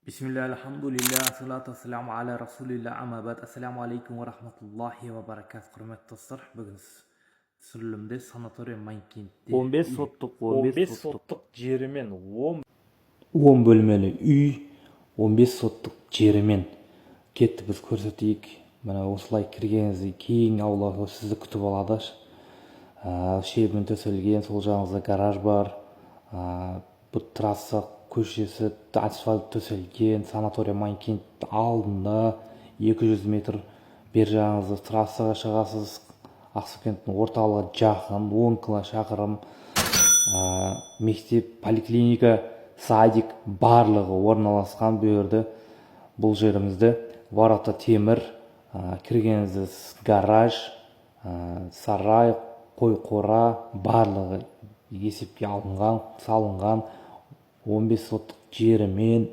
Bismillah, alhamdulillah, salatu wassalamu ala rasulillah, amma ba'd. Assalamu alaikum wa rahmatullahi wa barakatuh. Құрметті достар, бүгін түсірілімде санатория Майнкентте 15 соттық жерімен 10 бөлмелі үй, 15 соттық жерімен кетті. Біз көрсетейік. Мына осылай кіргеніңізде кең аула сізді күтіп алады. Шебін төселген, сол жағыңызда гараж бар. Бұл трасса көшесі асфальт төселген. Санатория Майнкент алдында 200 метр бер жағыңызда трассаға шығасыз. Ақсукенттің орталығы жақын, 10 шақырым. Мектеп, поликлиника, садик барлығы орналасқан берді. Бұл жерімізді ворота темір, кіргеніңізде гараж, сарай, қой қора барлығы есепке алынған, салынған. 15 соттық жерімен,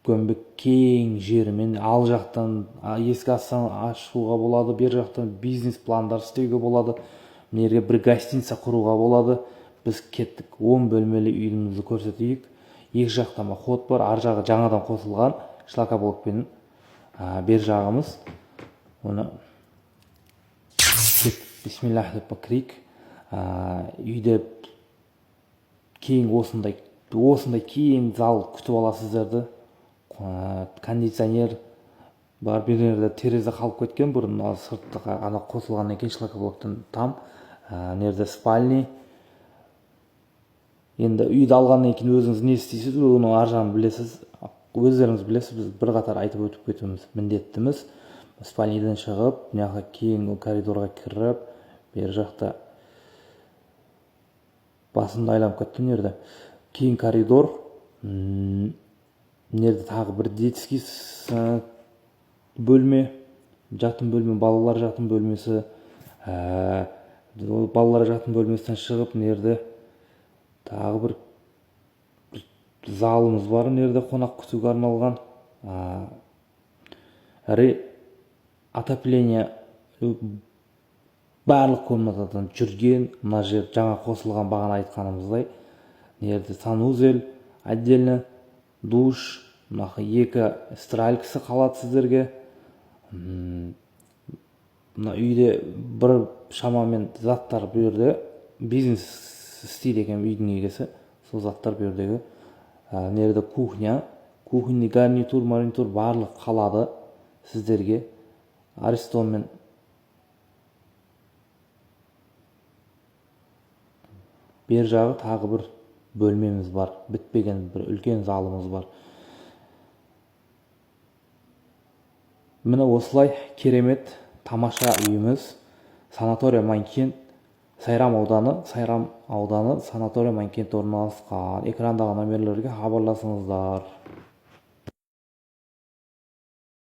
көмбек кең жерімен, ал жақтан есік астан ашуға болады, бер жақтан бизнес пландар істеуге болады, мерге бір гостиница құруға болады. Біз кеттік, 10 бөлмелі үйімізді көрсетейік. Екі жақтама ход бар, ар жағы жаңадан қосылған шлакоблокпен. Бер жағымыз оны бисмиллах деп кірейік. Үйде кейін осындай кейін зал күтіп аласыздарды. Кондиционер бар, берерде терезе қалып кеткен бұрын, сыртқа ана қосылғаннан кейін шлакоблоктан там. Нерде спальни. Енді үйді алғаннан кейін өзіңіз не істейсіз, оны ар жағын білесіз, өздеріңіз білесіз. Біз бір қатар айтып өтіп кетуіміз міндеттіміз. Спальниден шығып, мына кейін коридорға кіріп, бер жақта басымды айланып кеттім нерде. Кейін коридор, нерде тағы бір детский бөлме, жатын бөлме, балалар жатын бөлмесі. Балалар жатын бөлмесінен шығып, нерде тағы бір залымыз бар, нерде қонақ күтуге арналған. Отопление барлық комнатадан жүрген. Мына жер жаңа қосылған, бағана айтқанымыздай. Нерде санузел, отдельно душ, екі стиралкасы қалады сіздерге. Мына үйде бір шамамен заттар берді. Бизнес істейді екен үйдің егесі. Сол заттар бердегі. Нерде кухня, кухня, гарнитур, маринитур барлық қалады сіздерге. Аристонмен бер жағы тағы бір бөлмеміз бар. Бітпеген бір үлкен залымыз бар. Міне осылай керемет, тамаша үйіміз. Санатория Майнкент, Сайрам ауданы, санатория Майнкент орналасқан. Экрандағы номерлерге хабарласыңыздар.